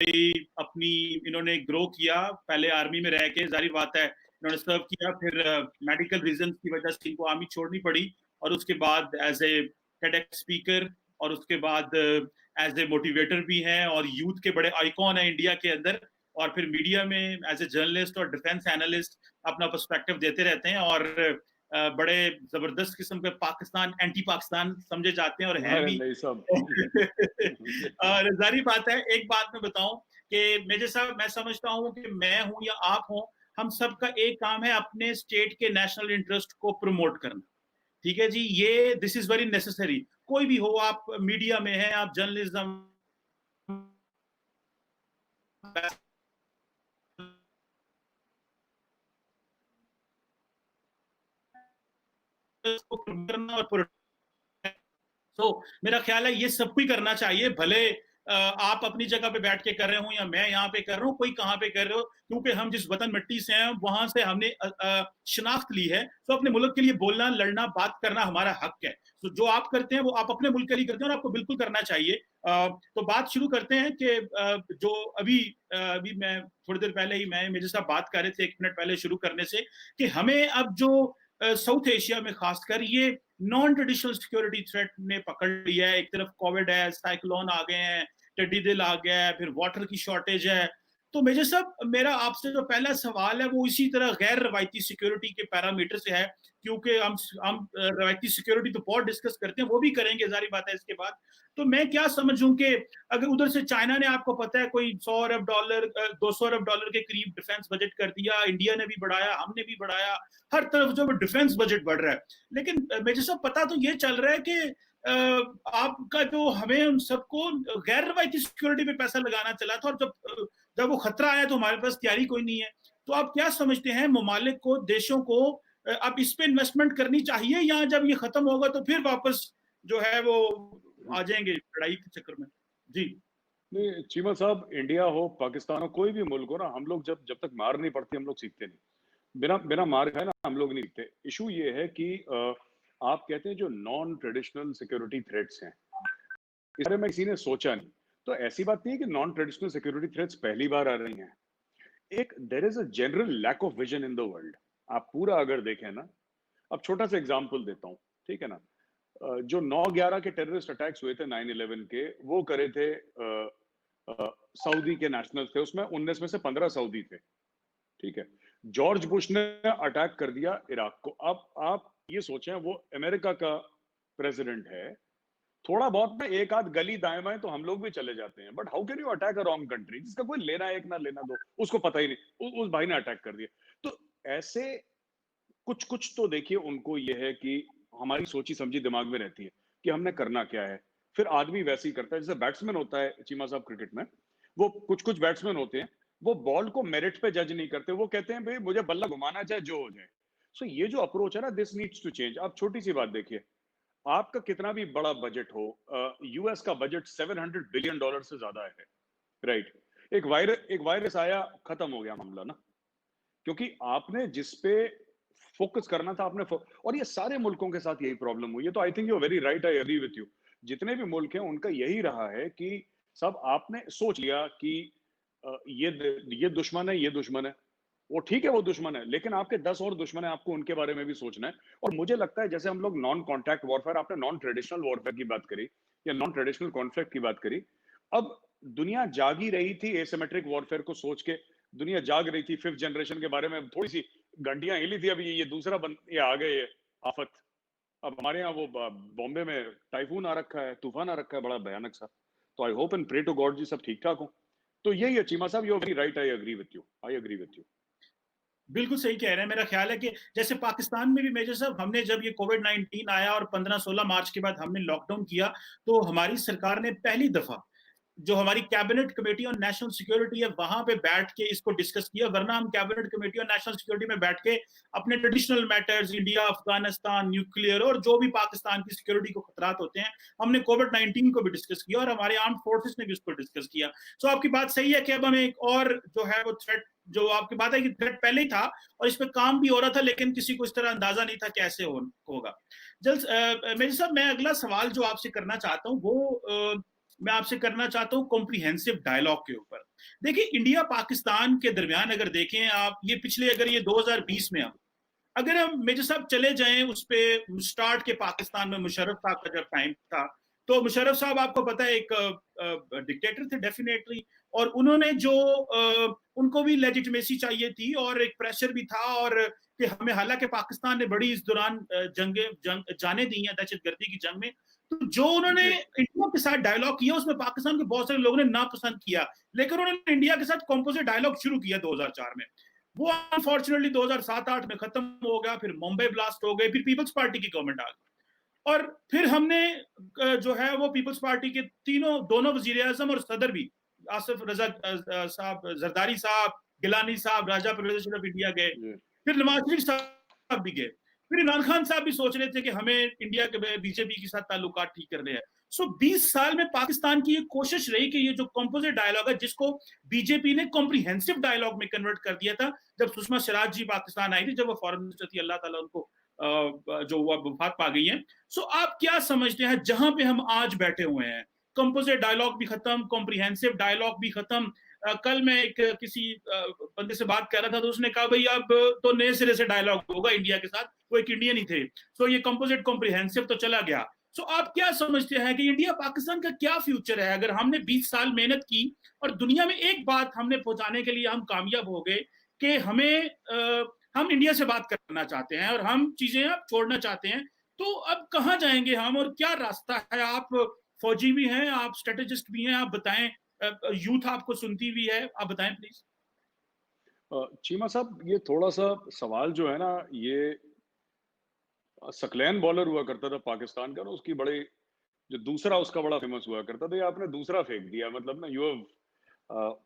अपनी इन्होंने ग्रो किया, पहले आर्मी में रह के, जाहिर बात है इन्होंने सर्व किया, फिर मेडिकल रीजन की वजह से इनको आर्मी छोड़नी पड़ी, और उसके बाद एज ए टेडेक्स स्पीकर, और उसके बाद एज ए मोटिवेटर भी हैं, और यूथ के बड़े आइकॉन है इंडिया के अंदर, और फिर मीडिया में एज ए जर्नलिस्ट और डिफेंस एनालिस्ट अपना पर्सपेक्टिव देते रहते हैं, और बड़े जबरदस्त किस्म के पाकिस्तान एंटी पाकिस्तान समझे जाते हैं, और हैं अरे भी। नहीं सब और जारी बात है, एक बात मैं बताऊं कि मेजर साहब, मैं समझता हूं कि मैं हूं या आप हो, हम सबका एक काम है अपने स्टेट के नेशनल इंटरेस्ट को प्रमोट करना। ठीक है जी, ये दिस इज वेरी नेसेसरी। कोई भी हो, आप मीडिया में हैं, आप जर्नलिज्म करना, और तो मेरा ख्याल है ये सब भी करना चाहिए, भले आप अपनी जगह पे बैठ के कर रहे हो या मैं यहाँ पे कर रहा हूँ, कोई कहाँ पे कर रहे हो, क्योंकि हम जिस वतन मिट्टी से हैं वहां से हमने शिनाख्त ली है, तो अपने मुल्क के लिए बोलना, लड़ना, बात करना हमारा हक है। तो जो आप करते हैं वो आप अपने मुल्क के लिए करते हैं, और आपको बिल्कुल करना चाहिए। तो बात शुरू करते हैं कि जो अभी मैं थोड़ी देर पहले ही मैं मेरे साथ बात कर रहे थे, 1 मिनट पहले शुरू करने से, कि हमें अब जो साउथ एशिया में खासकर ये नॉन ट्रेडिशनल सिक्योरिटी थ्रेट ने पकड़ लिया है। एक तरफ कोविड है, साइक्लोन आ गए हैं, टिड्डी दिल आ गया है, फिर वाटर की शॉर्टेज है। तो मेजर साहब, मेरा आपसे जो पहला सवाल है वो इसी तरह गैर रवायती सिक्योरिटी के पैरामीटर से है, क्योंकि हम रवायती सिक्योरिटी तो बहुत डिस्कस करते हैं, वो भी करेंगे जारी बात है इसके बाद। तो मैं क्या समझूं कि अगर उधर से चाइना ने, आपको पता है, कोई 100 अरब डॉलर, 200 अरब डॉलर के करीब डिफेंस बजट कर दिया, इंडिया ने भी बढ़ाया, हमने भी बढ़ाया, हर तरफ जो डिफेंस बजट बढ़ रहा है। लेकिन मेजर साहब, पता तो ये चल रहा है कि आपका जो, हमें उन सबको गैर रवायती सिक्योरिटी पे पैसा लगाना चला था, और जब वो खतरा आया तो हमारे पास तैयारी कोई नहीं है। तो आप क्या समझते हैं, ममालिक को, देशों को अब इस पे इन्वेस्टमेंट करनी चाहिए, या जब ये खत्म होगा तो फिर वापस जो है वो आ जाएंगे लड़ाई के चक्कर में? जी। नहीं चीमा साहब, इंडिया हो, पाकिस्तान हो, कोई भी मुल्क हो ना, हम लोग जब जब तक मार नहीं पड़ती हम लोग सीखते नहीं। बिना बिना मार खाए ना हम लोग नहीं सीखते। इशू ये है कि आप कहते हैं जो नॉन ट्रेडिशनल सिक्योरिटी थ्रेट्स हैं, इस बारे में किसी ने सोचा नहीं। तो ऐसी बात नहीं है कि नॉन ट्रेडिशनल सिक्योरिटी थ्रेट्स पहली बार आ रही हैं। एक there is a general lack of vision in the world. आप पूरा अगर देखें ना, अब छोटा सा एग्जांपल देता हूं, ठीक है ना। जो 9/11 के टेररिस्ट अटैक्स हुए थे, 9/11 के, वो करे थे सऊदी के नेशनल थे, उसमें 19 में से 15 सऊदी थे, ठीक है। जॉर्ज बुश ने अटैक कर दिया इराक को। अब आप ये सोचें, वो अमेरिका का प्रेसिडेंट है, थोड़ा बहुत में एक आध गली दाएं बाएं तो हम लोग भी चले जाते हैं, but how can you attack a wrong country जिसका कोई लेना एक ना लेना दो, उसको पता ही नहीं, उस भाई ने अटैक कर दिया। तो ऐसे कुछ कुछ तो देखिए, उनको ये है कि हमारी सोची समझी दिमाग में रहती है कि हमने करना क्या है। फिर आदमी वैसे ही करता है, जैसे बैट्समैन होता है चीमा साहब क्रिकेट में, वो कुछ कुछ बैट्समैन होते हैं, वो बॉल को मेरिट पे जज नहीं करते, वो कहते हैं भाई मुझे बल्ला घुमाना चाहे जो हो जाए। सो ये जो अप्रोच है ना, दिस नीड्स टू चेंज। आप छोटी सी बात देखिए, आपका कितना भी बड़ा बजट हो, यूएस का बजट $700 बिलियन से ज्यादा है, राइट। एक वायरस आया, खत्म हो गया मामला ना, क्योंकि आपने जिस पे फोकस करना था आपने और ये सारे मुल्कों के साथ यही प्रॉब्लम हुई है। तो I think you very right, I agree with you. जितने भी मुल्क हैं उनका यही रहा है कि सब आपने सोच लिया कि ये दुश्मन है, ये दुश्मन है, वो ठीक है, वो दुश्मन है, लेकिन आपके 10 और दुश्मन है, आपको उनके बारे में भी सोचना है। और मुझे लगता है जैसे हम लोग नॉन कॉन्टैक्ट वॉरफेयर, आपने नॉन ट्रेडिशनल वॉरफेयर की बात करी या नॉन ट्रेडिशनल कॉन्फ्लिक्ट की बात करी, अब दुनिया जागी रही थी एसिमेट्रिक वॉरफेयर को सोच के। दुनिया जाग रही थी 5th जनरेशन के बारे में, थोड़ी सी घंटियां हिली थी। अभी ये दूसरा ये आ गए, ये आफत। अब हमारे यहाँ वो बॉम्बे में टाइफून आ रखा है, तूफान आ रखा है, बड़ा भयानक सा। तो I hope and pray to God ji सब ठीक ठाक हो। तो यही है चीमा साहब, you very right, I agree with you, I agree with you. बिल्कुल सही कह रहे हैं। मेरा ख्याल है कि जैसे पाकिस्तान में भी मेजर साहब, हमने जब ये कोविड-19 आया और 15-16 मार्च के बाद हमने लॉकडाउन किया, तो हमारी सरकार ने पहली दफा जो हमारी cabinet committee on national security है वहां पे बैठ के इसको डिस्कस किया। वरना हम cabinet committee on national security में बैठ के अपने traditional matters, India, Afghanistan, nuclear और जो भी पाकिस्तान की सिक्योरिटी को खतरात होते हैं, हमने कोविड-19 को भी डिस्कस किया, और हमारे आर्म फोर्सेस ने भी उसको डिस्कस किया। सो आपकी बात सही है कि अब हमें एक और जो है वो थ्रेट, जो आपकी बात है कि थ्रेट पहले ही था और इस पर काम भी हो रहा था, लेकिन किसी को इस तरह अंदाजा नहीं था कैसे होगा। जल्द मेरे साहब, मैं अगला सवाल जो आपसे करना चाहता हूँ वो मैं आपसे करना चाहता हूँ कॉम्प्रिहेंसिव डायलॉग के ऊपर। देखिए, इंडिया पाकिस्तान के दरमियान अगर देखें आप, ये पिछले, अगर ये 2020 में अगर हम मेजर साहब चले जाएं उस पे, स्टार्ट के पाकिस्तान में मुशर्रफ साहब का जब टाइम था, तो मुशर्रफ साहब आपको पता है एक डिक्टेटर थे डेफिनेटली, और उन्होंने जो उनको भी लेजिटिमेसी चाहिए थी और एक प्रेशर भी था, और कि हमें, हालांकि पाकिस्तान ने बड़ी इस दौरान जाने दी हैं दहशतगर्दी की जंग में, तो जो उन्होंने इंडिया के साथ डायलॉग किया उसमें पाकिस्तान के बहुत सारे लोगों ने नापसंद किया, लेकिन उन्होंने इंडिया के साथ कॉम्पोजिट डायलॉग शुरू किया 2004 में। वो अनफॉर्चुनेटली 2007-8 में खत्म हो गया, फिर मुंबई ब्लास्ट हो गए, फिर पीपल्स पार्टी की गवर्नमेंट आ गई, और फिर हमने जो है वो पीपल्स पार्टी के दोनों वजीर आजम और सदर भी, आसिफ रजा साहब, जरदारी साहब, गिलानी साहब, राजा परवेज ऑफ इंडिया गए, फिर नवाज शरीफ साहब भी गए, फिर इमरान खान साहब भी सोच रहे थे कि हमें इंडिया के बीजेपी के साथ ताल्लुकात ठीक करने हैं। सो 20 साल में पाकिस्तान की ये कोशिश रही कि ये जो कंपोजिट डायलॉग है, जिसको बीजेपी ने कॉम्प्रिहेंसिव डायलॉग में कन्वर्ट कर दिया था जब सुषमा स्वराज जी पाकिस्तान आई थी, जब वो फॉरेन मिनिस्टर थी, अल्लाह ताला उनको जो वो वफात पा गई है। सो आप क्या समझते हैं जहां पे हम आज बैठे हुए हैं, कंपोजिट डायलॉग भी खत्म, कॉम्प्रिहेंसिव डायलॉग भी खत्म। कल मैं एक किसी बंदे से बात कर रहा था, तो उसने कहा भाई अब तो नए सिरे से डायलॉग होगा इंडिया के साथ, वो एक इंडियन ही थे, सो ये कंपोजिट कॉम्प्रिहेंसिव तो चला गया। सो आप क्या समझते हैं कि इंडिया पाकिस्तान का क्या फ्यूचर है, अगर हमने 20 साल मेहनत की और दुनिया में एक बात हमने पहुंचाने के लिए हम कामयाब हो गए कि हम इंडिया से बात करना चाहते हैं और हम चीजें अब छोड़ना चाहते हैं, तो अब कहाँ जाएंगे हम और क्या रास्ता है? आप फौजी भी हैं, आप स्ट्रेटेजिस्ट भी हैं, आप बताएं, यूथ आपको सुनती भी है, आप बताएं प्लीज। चीमा साहब, ये थोड़ा सा सवाल जो है ना, ये सकलैन बॉलर हुआ करता था पाकिस्तान का ना, उसकी बड़े, जो दूसरा उसका बड़ा फेमस हुआ करता था, ये आपने दूसरा फेंक दिया, मतलब ना, यू हैव,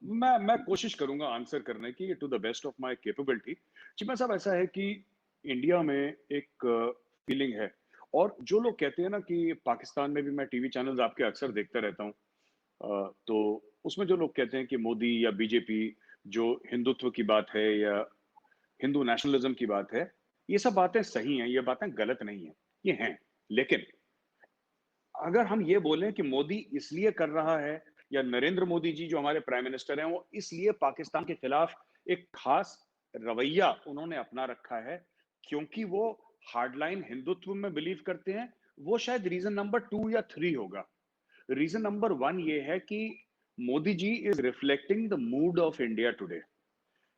मैं कोशिश करूंगा आंसर करने की to the best of my capability. Cheema साहब, ऐसा है कि इंडिया में एक फीलिंग है, और जो लोग कहते हैं ना कि पाकिस्तान में भी, मैं टीवी चैनल्स आपके अक्सर देखता रहता हूँ, तो उसमें जो लोग कहते हैं कि मोदी या बीजेपी जो हिंदुत्व की बात है या हिंदू नेशनलिज्म की बात है, ये सब बातें सही हैं, ये बातें गलत नहीं है, ये हैं। लेकिन अगर हम ये बोलें कि मोदी इसलिए कर रहा है, या नरेंद्र मोदी जी जो हमारे प्राइम मिनिस्टर हैं, वो इसलिए पाकिस्तान के खिलाफ एक खास रवैया उन्होंने अपना रखा है क्योंकि वो हार्डलाइन हिंदुत्व में बिलीव करते हैं, वो शायद रीजन नंबर 2 या 3 होगा। रीजन नंबर 1 ये है कि Modi ji is reflecting the mood of India today.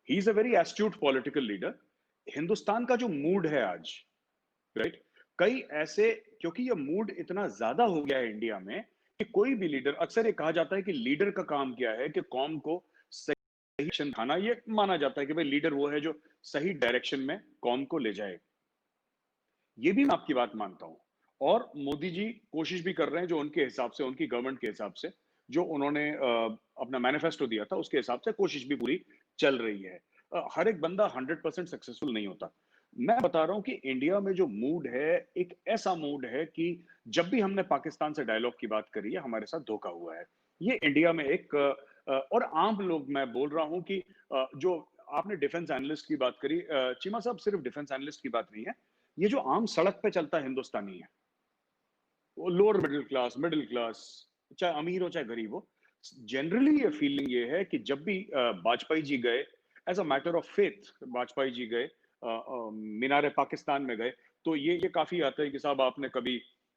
He is a very astute political leader. Hindustan का जो मूड है आज, राइट, कई ऐसे, क्योंकि ये मूड इतना ज्यादा हो गया है इंडिया में कि कोई भी लीडर, अक्सर ये कहा जाता है कि लीडर का काम क्या है कि कौम को सही डायरेक्शन दिखाना, ये माना जाता है कि भाई लीडर वो है जो सही डायरेक्शन में कौम को ले जाए। ये भी मैं आपकी बात मानता हूं, और मोदी जी कोशिश भी कर रहे हैं, जो उनके हिसाब से, उनकी गवर्नमेंट के हिसाब से, जो उन्होंने अपना मैनिफेस्टो दिया था, उसके हिसाब से कोशिश भी पूरी चल रही है। हर एक बंदा 100% सक्सेसफुल नहीं होता। मैं बता रहा हूं कि इंडिया में जो मूड है, एक ऐसा मूड है कि जब भी हमने पाकिस्तान से डायलॉग की बात करी है, हमारे साथ धोखा हुआ है। ये इंडिया में एक और आम लोग, मैं बोल रहा हूं कि जो आपने डिफेंस एनालिस्ट की बात करी, चीमा साहब, सिर्फ डिफेंस एनालिस्ट की बात नहीं है, ये जो आम सड़क पे चलता हिंदुस्तानी है, वो लोअर मिडिल क्लास, चाहे अमीर हो चाहे गरीब हो, जनरली ये फीलिंग ये है कि जब भी वाजपेयी जी गए, as a matter of faith, Vajpayee ji गए, मीनार पाकिस्तान में गए, तो ये काफी आता है कि साहब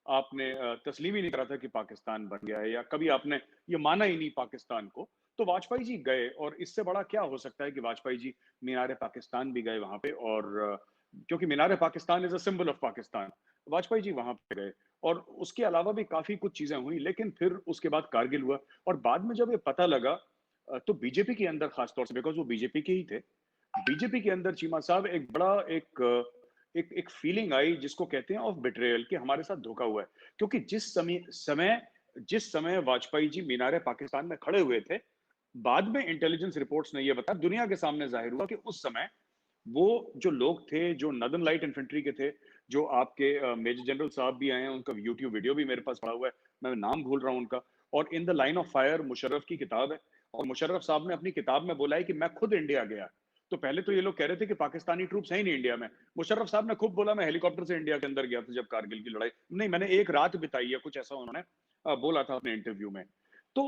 आपने तस्लीम ही नहीं करा था कि पाकिस्तान बन गया है, या कभी आपने ये माना ही नहीं पाकिस्तान को। तो वाजपेयी जी गए, और इससे बड़ा क्या हो सकता है कि वाजपेयी जी मीनार पाकिस्तान भी गए वहां पे, और क्योंकि Minar Pakistan is a symbol of Pakistan, Vajpayee ji वहां पे गए, और उसके अलावा भी काफी कुछ चीजें हुई। लेकिन फिर उसके बाद कारगिल हुआ, और बाद में जब ये पता लगा, तो बीजेपी के अंदर, खासतौर से बिकॉज वो बीजेपी के ही थे, बीजेपी के अंदर चीमा साहब एक बड़ा एक फीलिंग आई जिसको कहते हैं ऑफ बिट्रेयल, कि हमारे साथ धोखा हुआ है। क्योंकि जिस समय वाजपेयी जी मीनार पाकिस्तान में खड़े हुए थे, बाद में इंटेलिजेंस रिपोर्ट्स ने यह बताया, दुनिया के सामने जाहिर हुआ कि उस समय वो जो लोग थे, जो नदन लाइट इन्फेंट्री के थे, जो आपके मेजर जनरल साहब भी आए हैं, उनका यूट्यूब वीडियो भी मेरे पास पड़ा हुआ है, मैं नाम भूल रहा हूं उनका, और in the line of fire Musharraf की किताब है, और मुशर्रफ साहब ने अपनी किताब में बोला है कि मैं खुद इंडिया गया। तो पहले तो ये लोग कह रहे थे कि पाकिस्तानी ट्रूप्स है ही नहीं इंडिया में, मुशर्रफ साहब ने खुद बोला मैं हेलीकॉप्टर से इंडिया के अंदर गया था जब कारगिल की लड़ाई, नहीं, मैंने एक रात बिताई है, कुछ ऐसा उन्होंने बोला था अपने इंटरव्यू में। तो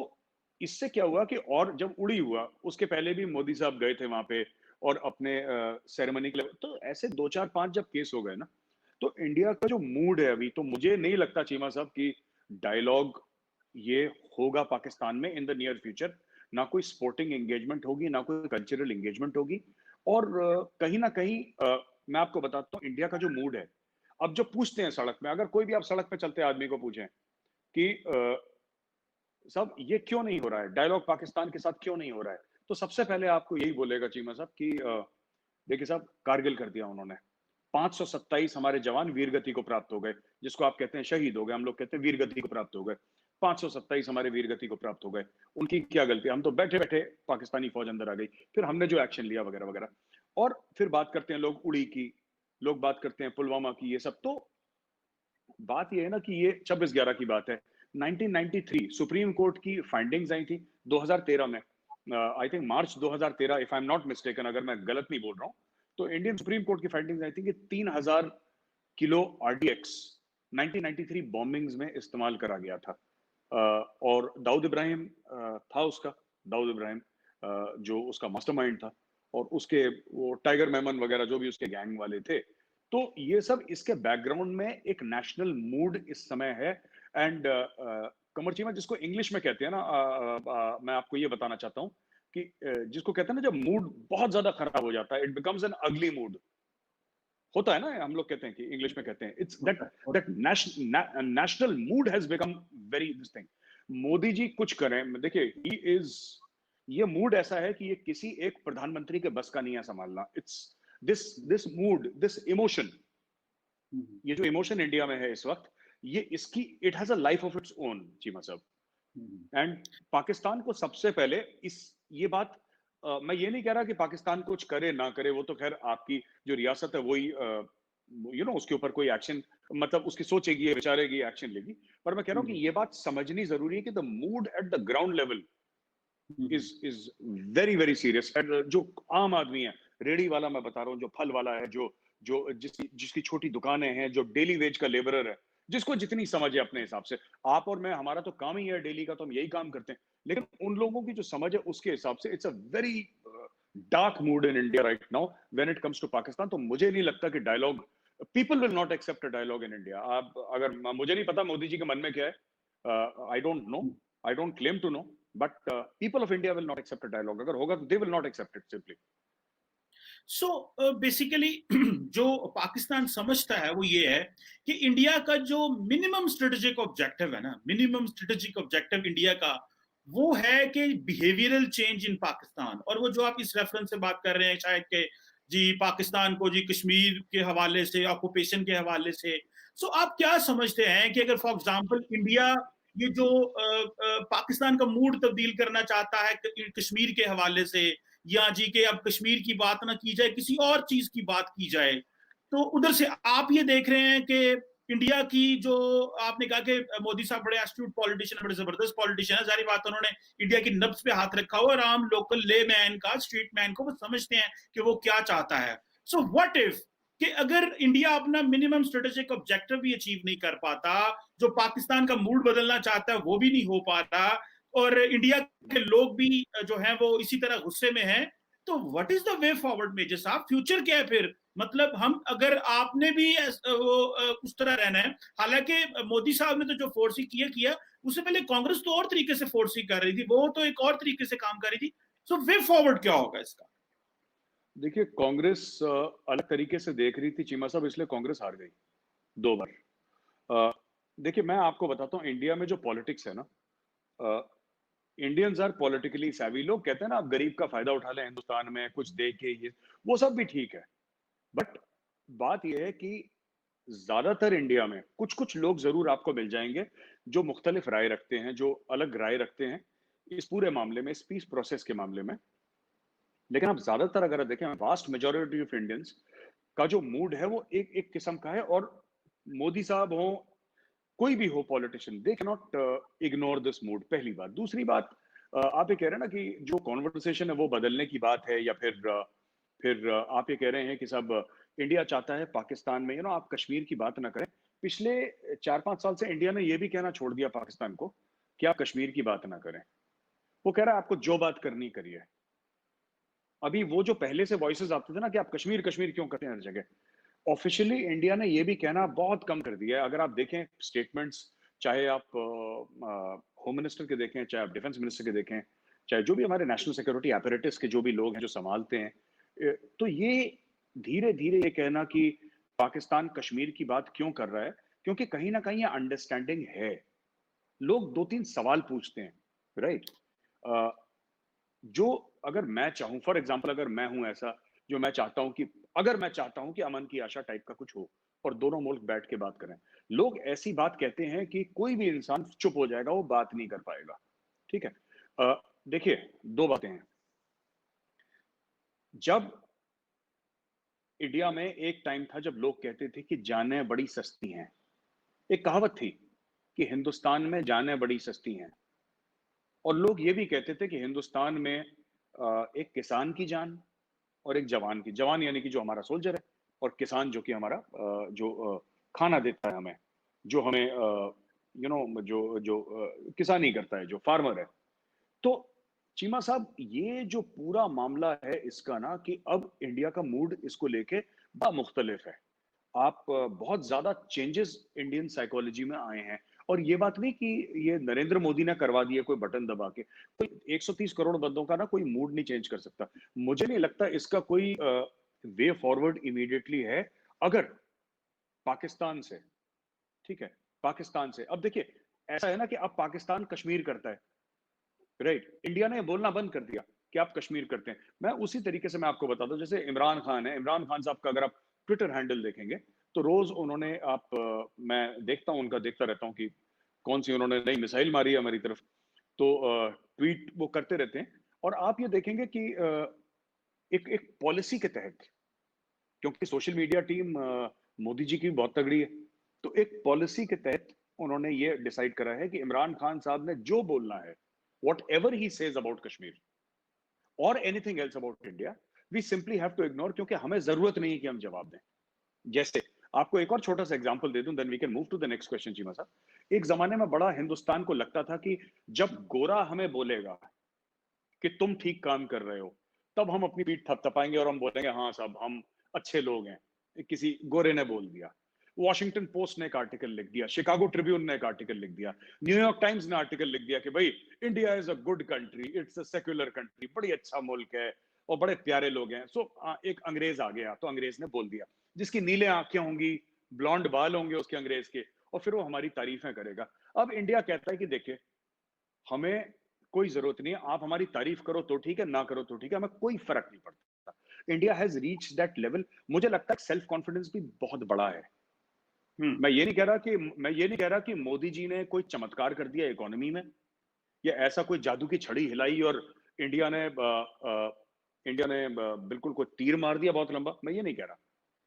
इससे क्या हुआ कि और जब उड़ी हुआ, उसके पहले भी मोदी साहब गए थे वहाँ पे और अपने सेरेमनी के लिए, तो ऐसे 2, 4, 5 जब केस हो गए ना, तो इंडिया का जो मूड है अभी, तो मुझे नहीं लगता चीमा साहब कि डायलॉग ये होगा पाकिस्तान में इन द नियर फ्यूचर। ना कोई स्पोर्टिंग एंगेजमेंट होगी, ना कोई कल्चरल एंगेजमेंट होगी। और कहीं ना कहीं मैं आपको बताता हूँ इंडिया का जो मूड है, अब जो पूछते हैं सड़क में, अगर कोई भी आप सड़क पे चलते आदमी को पूछें कि साहब ये क्यों नहीं हो रहा है, डायलॉग पाकिस्तान के साथ क्यों नहीं हो रहा है, तो सबसे पहले आपको यही बोलेगा चीमा साहब कि देखिए साहब, कारगिल कर दिया उन्होंने। 527 हमारे जवान वीरगति को प्राप्त हो गए, जिसको आप कहते हैं शहीद हो गए, हम लोग कहते हैं वीरगति को प्राप्त हो गए। 527 हमारे वीरगति को प्राप्त हो गए। उनकी क्या गलती, हम तो बैठे बैठे पाकिस्तानी फौज अंदर आ गई, फिर हमने जो एक्शन लिया वगैरह वगैरह। और फिर बात करते हैं लोग उड़ी की, लोग बात करते हैं पुलवामा की, ये सब। तो बात ये है ना कि ये 26/11 की बात है। 1993 सुप्रीम कोर्ट की फाइंडिंग्स आई थी 2013 में, I think March 2013, if I am not mistaken, अगर मैं गलत नहीं बोल रहा हूँ। तो इंडियन सुप्रीम कोर्ट की फाइंडिंग्स आई थी कि 3000 किलो आरडीएक्स 1993 बॉम्बिंग्स में इस्तेमाल करा गया था। और दाऊद इब्राहिम था उसका, दाऊद इब्राहिम जो उसका मास्टरमाइंड था, और उसके वो टाइगर मेमन वगैरह जो भी उसके गैंग वाले थे। तो ये सब इसके बैकग्राउंड में एक नेशनल मूड इस समय है। एंड कमर चीमा, जिसको इंग्लिश में कहते हैं ना, मैं आपको ये बताना चाहता हूँ कि जिसको कहते हैं ना, जब मूड बहुत ज्यादा खराब हो जाता है, इट बिकम्स एन अगली मूड। होता है ना, हम लोग कहते हैं कि इंग्लिश में कहते हैं it's that that national mood has become very this thing. Modi ji कुछ करें, देखिए ही इज, ये मूड ऐसा है कि ये किसी एक प्रधानमंत्री के बस का नहीं है संभालना। It's this this mood, this emotion, ये जो इमोशन इंडिया में है इस वक्त, ये इसकी it has a life of its own Cheema साहब। एंड पाकिस्तान को सबसे पहले इस, ये बात मैं ये नहीं कह रहा कि पाकिस्तान कुछ करे ना करे, वो तो खैर आपकी जो रियासत है वही उसके ऊपर कोई एक्शन, मतलब उसकी सोचेगी, विचारेगी, एक्शन लेगी। पर मैं कह रहा हूँ कि ये बात समझनी जरूरी है कि the mood at the ground level is very very serious. जो आम आदमी है, रेडी वाला मैं बता रहा हूँ, जो फल वाला है, जो जो जिसकी छोटी दुकानें हैं, जो डेली वेज का लेबरर है, जिसको जितनी समझ है अपने हिसाब से, आप और मैं, हमारा तो काम ही है डेली का, तो हम यही काम करते हैं। लेकिन उन लोगों की जो समझ है उसके हिसाब से it's a very dark mood in India right now when it comes to Pakistan. तो मुझे नहीं लगता कि dialogue, people will not accept a dialogue in India. आप अगर, मुझे नहीं पता मोदी जी के मन में क्या है, I don't know, I don't claim to know, but people of India will not accept a dialogue. अगर होगा तो they will not accept it simply. So basically जो पाकिस्तान समझता है वो ये है कि इंडिया का जो मिनिमम स्ट्रेटेजिक ऑब्जेक्टिव है ना, मिनिमम स्ट्रेटेजिक ऑब्जेक्टिव इंडिया का वो है कि बिहेवियरल चेंज इन पाकिस्तान। और वो जो आप इस रेफरेंस से बात कर रहे हैं शायद के जी पाकिस्तान को जी कश्मीर के हवाले से, ऑक्यूपेशन के हवाले से, सो आप क्या समझते हैं कि अगर फॉर एग्जांपल इंडिया ये जो पाकिस्तान का मूड तब्दील करना चाहता है कश्मीर के हवाले से, या जी के अब कश्मीर की बात ना की जाए, किसी और चीज की बात की जाए, तो उधर से आप ये देख रहे हैं कि इंडिया की जो आपने कहा कि मोदी साहब बड़े एस्ट्यूट पॉलिटिशियन, बड़े जबरदस्त पॉलिटिशियन है, सारी बात उन्होंने इंडिया की नब्ज पे हाथ रखा हुआ और आम लोकल ले मैन का, स्ट्रीट मैन को वो समझते हैं कि वो क्या चाहता है। सो व्हाट इफ कि अगर इंडिया अपना मिनिमम स्ट्रेटेजिक ऑब्जेक्टिव भी अचीव नहीं कर पाता, जो पाकिस्तान का मूड बदलना चाहता है वो भी नहीं हो पाता, और इंडिया के लोग भी जो हैं वो इसी तरह गुस्से में हैं, तो what is the way forward major साहब? फ्यूचर क्या है फिर? मतलब हम, अगर आपने भी उस तरह रहना है, हालांकि मोदी साहब ने तो जो फोर्स ही किया किया, उससे पहले कांग्रेस तो और तरीके से फोर्स ही कर रही थी, वो तो एक और तरीके से काम कर रही थी। सो वे फॉरवर्ड क्या होगा इसका? देखिए कांग्रेस अलग तरीके से देख रही थी चीमा साहब, इसलिए कांग्रेस हार गई 2 बार। अ, देखिए मैं आपको बताता हूँ इंडिया में जो पॉलिटिक्स है ना, इंडियंस आर पॉलिटिकली सैवी। लोग कहते हैं ना, आप गरीब का फायदा उठा लें हिंदुस्तान में कुछ दे के, ये वो सब भी ठीक है। बट बात यह है कि ज्यादातर इंडिया में कुछ कुछ लोग जरूर आपको मिल जाएंगे जो मुख्तलिफ राय रखते हैं, जो अलग राय रखते हैं इस पूरे मामले में, इस पीस प्रोसेस के मामले में। लेकिन आप ज्यादातर अगर देखें, वास्ट मेजोरिटी ऑफ इंडियंस का जो मूड है वो एक एक किस्म का है। और मोदी साहब हो, कोई भी हो politician, they can not ignore this mood, पहली बात। दूसरी बात, आप ये कह रहे हैं ना कि जो कॉन्वर्सेशन है वो बदलने की बात है, या फिर आप ये कह रहे हैं कि सब इंडिया चाहता है पाकिस्तान में, आप कश्मीर की बात ना करें। पिछले 4-5 साल से इंडिया ने ये भी कहना छोड़ दिया पाकिस्तान को कि आप कश्मीर की बात ना करें। वो कह रहा है आपको जो बात करनी करिए। अभी वो जो पहले से वॉइसेस आते थे ना कि आप कश्मीर कश्मीर क्यों करते हैं हर जगह, ऑफिशियली इंडिया ने ये भी कहना बहुत कम कर दिया है। अगर आप देखें स्टेटमेंट्स, चाहे आप होम मिनिस्टर के देखें, चाहे आप डिफेंस मिनिस्टर के देखें, चाहे जो भी हमारे नेशनल सिक्योरिटी apparatus के जो भी लोग हैं जो संभालते हैं, तो ये धीरे धीरे ये कहना कि पाकिस्तान कश्मीर की बात क्यों कर रहा है, क्योंकि कहीं ना कहीं ये अंडरस्टैंडिंग है। लोग दो तीन सवाल पूछते हैं, राइट? जो अगर मैं चाहूं, फॉर एग्जांपल, अगर मैं हूं ऐसा जो मैं चाहता हूं कि अगर मैं चाहता हूं कि अमन की आशा टाइप का कुछ हो और दोनों मुल्क बैठ के बात करें, लोग ऐसी बात कहते हैं कि कोई भी इंसान चुप हो जाएगा, वो बात नहीं कर पाएगा। ठीक है। देखिए, दो बातें हैं। जब इंडिया में एक टाइम था जब लोग कहते थे कि जानें बड़ी सस्ती हैं, एक कहावत थी कि हिंदुस्तान में जानें बड़ी सस्ती हैं, और लोग ये भी कहते थे कि हिंदुस्तान में एक किसान की जान और एक जवान की, जवान यानी कि जो हमारा सोल्जर है, और किसान जो कि हमारा जो खाना देता है हमें, जो हमें जो जो किसानी करता है, जो फार्मर है। तो चीमा साहब, ये जो पूरा मामला है इसका ना, कि अब इंडिया का मूड इसको लेके बड़ा मुख्तलिफ है। आप बहुत ज्यादा चेंजेस इंडियन साइकोलॉजी में आए हैं। और ये बात नहीं कि ये नरेंद्र मोदी ने करवा दिया कोई बटन दबा के, कोई 130 करोड़ बंदों का ना कोई मूड नहीं चेंज कर सकता। मुझे नहीं लगता इसका कोई वे फॉरवर्ड इमीडिएटली है। अगर पाकिस्तान से, ठीक है, पाकिस्तान से अब देखिए, ऐसा है ना कि अब पाकिस्तान कश्मीर करता है, राइट? इंडिया ने बोलना बंद कर दिया कि आप कश्मीर करते हैं। मैं उसी तरीके से मैं आपको बता दूं, जैसे इमरान खान है, इमरान खान साहब का अगर आप ट्विटर हैंडल देखेंगे तो रोज उन्होंने मैं देखता हूं, उनका देखता रहता हूं कि कौन सी उन्होंने नई मिसाइल मारी है हमारी तरफ, तो ट्वीट वो करते रहते हैं। और आप ये देखेंगे कि एक एक पॉलिसी के तहत, क्योंकि social media team Modi ji की बहुत तगड़ी है, तो एक पॉलिसी के तहत उन्होंने ये डिसाइड करा है कि इमरान खान साहब ने जो बोलना है, whatever he says about Kashmir और anything else about India, we simply have to ignore, क्योंकि हमें जरूरत नहीं है कि हम जवाब दें। जैसे आपको एक और छोटा सा एग्जांपल दे दूं, then we can move to the next question Cheema साहब। एक जमाने में बड़ा हिंदुस्तान को लगता था कि जब गोरा हमें बोलेगा कि तुम ठीक काम कर रहे हो, तब हम अपनी पीठ थपथपाएंगे और हम बोलेंगे हाँ साहब हम अच्छे लोग हैं, किसी गोरे ने बोल दिया। वॉशिंगटन पोस्ट ने एक आर्टिकल लिख दिया, शिकागो ट्रिब्यून ने एक आर्टिकल लिख दिया, न्यूयॉर्क टाइम्स ने आर्टिकल लिख दिया कि भाई India is a good country, it's a secular country, बड़ी अच्छा मुल्क है और बड़े प्यारे लोग हैं। सो एक अंग्रेज आ गया तो अंग्रेज ने बोल दिया, जिसकी नीले आंखें होंगी, ब्लॉन्ड बाल होंगे उसके अंग्रेज के, और फिर वो हमारी तारीफें करेगा। अब इंडिया कहता है कि देखिए, हमें कोई जरूरत नहीं है, आप हमारी तारीफ करो तो ठीक है, ना करो तो ठीक है, हमें कोई फर्क नहीं पड़ता। India has reach that level. मुझे लगता है सेल्फ कॉन्फिडेंस भी बहुत बड़ा है। मैं ये नहीं कह रहा कि मोदी जी ने कोई चमत्कार कर दिया इकोनॉमी में, या ऐसा कोई जादू की छड़ी हिलाई और इंडिया ने बिल्कुल कोई तीर मार दिया बहुत लंबा। मैं ये नहीं कह रहा।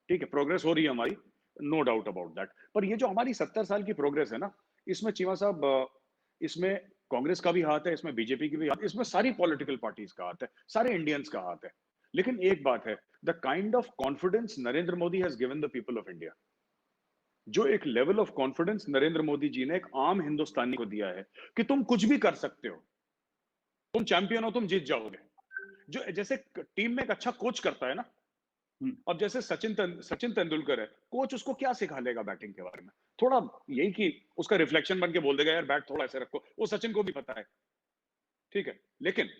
ठीक है, प्रोग्रेस हो रही है हमारी, नो डाउट अबाउट दैट। पर ये जो हमारी 70 साल की प्रोग्रेस है ना, इसमें चीमा साहब, इसमें कांग्रेस का भी हाथ है, इसमें बीजेपी की भी हाथ, इसमें सारी पॉलिटिकल पार्टीज का हाथ है, सारे इंडियंस का हाथ है। लेकिन एक बात है, the kind of confidence Narendra Modi has given the people of India, जो एक level of confidence Narendra Modi ji ने एक आम हिंदुस्तानी को दिया है कि तुम कुछ भी कर सकते हो, तुम चैंपियन हो, तुम जीत जाओगे। जो जैसे टीम में एक अच्छा कोच करता है ना, अब जैसे सचिन तेंदुलकर है, कोच उसको क्या सिखा लेगा बैटिंग के बारे में? थोड़ा यही कि उसका रिफ्लेक्शन बन के बोल देगा यार बैट थोड़ा ऐसे रखो, वो सचिन को भी पता है। ठीक है, लेकिन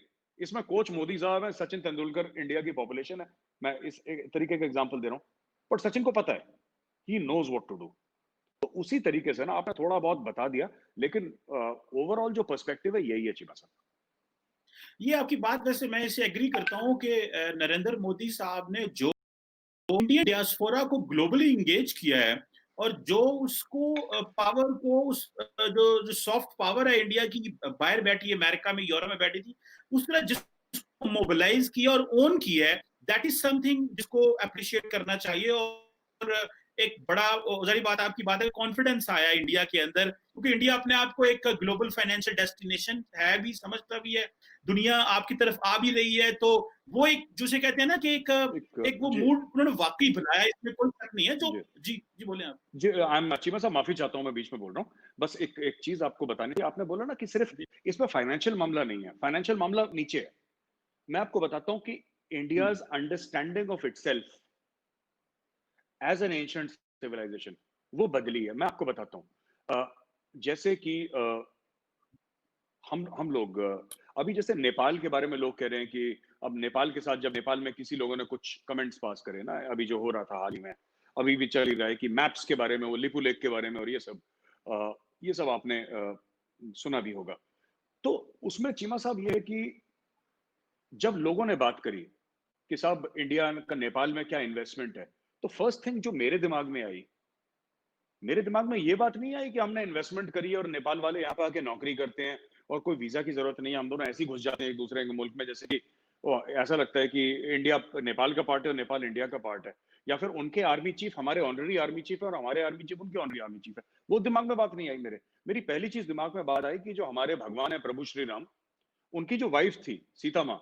इसमें कोच मोदी साहब है, सचिन तेंदुलकर इंडिया की पॉपुलेशन है। मैं इस एक तरीके का एग्जांपल दे रहा हूं, बट सचिन को पता है, he knows what to do. तो उसी तरीके से ना आपने थोड़ा बहुत बता दिया, लेकिन ओवरऑल जो पर्सपेक्टिव है यही है चीमा साहब। ये आपकी बात वैसे मैं इसे एग्री करता हूं कि नरेंद्र मोदी साहब ने जो इंडियन डियास्पोरा को ग्लोबली इंगेज किया है, और जो उसको पावर को जो सॉफ्ट पावर है इंडिया की, बाहर बैठी है, अमेरिका में, यूरोप में बैठी थी, उस तरह जिसको मोबिलाइज किया और ओन किया है, दैट इज समथिंग जिसको अप्रिशिएट करना चाहिए। और एक बड़ा जारी बात आपकी बात है, कॉन्फिडेंस आया इंडिया के अंदर, क्योंकि इंडिया अपने आप को एक ग्लोबल फाइनेंशियल डेस्टिनेशन है भी, समझता भी है, दुनिया आपकी तरफ आ भी रही है, तो वो एक जिसे कहते हैं ना कि एक वो जी, मूड उन्होंने वाकई बनाया, इसमें कोई शक नहीं है। जो जी। जी जी बोले आप। जी, आई एम चीमा साहब, माफ़ी चाहता हूँ, मैं बीच में बोल रहा हूँ। बस एक एक चीज़ आपको बतानी थी। आपने बोला ना कि सिर्फ़ जी, इसमें फाइनेंशियल मामला नहीं है, फाइनेंशियल मामला नीचे है। मैं आपको बताता हूँ कि hmm, India's understanding of itself as an ancient civilisation वो बदली है। मैं आपको बताता हूँ। जैसे कि हम लोग अभी जैसे नेपाल के बारे में लोग कह रहे हैं कि अब नेपाल के साथ, जब नेपाल में किसी लोगों ने कुछ कमेंट्स पास करे ना, अभी जो हो रहा था हाल ही में, अभी भी चल ही रहा है कि मैप्स के बारे में, वो लिपू लेक के बारे में, और ये सब आपने सुना भी होगा। तो उसमें चीमा साहब ये है कि जब लोगों ने बात करी कि साहब इंडिया का नेपाल में क्या इन्वेस्टमेंट है, तो फर्स्ट थिंग जो मेरे दिमाग में ये बात नहीं आई कि हमने इन्वेस्टमेंट करी है और नेपाल वाले यहाँ पे आके नौकरी करते हैं और कोई वीजा की जरूरत नहीं है, हम दोनों ऐसे ही घुस जाते हैं एक दूसरे के मुल्क में, जैसे कि ऐसा लगता है कि इंडिया नेपाल का पार्ट है और नेपाल इंडिया का पार्ट है, या फिर उनके आर्मी चीफ हमारे ऑनररी आर्मी चीफ है और हमारे आर्मी चीफ उनके ऑनररी आर्मी चीफ है। वो दिमाग में बात नहीं आई मेरी पहली चीज दिमाग में बात आई कि जो हमारे भगवान है प्रभु श्री राम, उनकी जो वाइफ थी सीता माँ,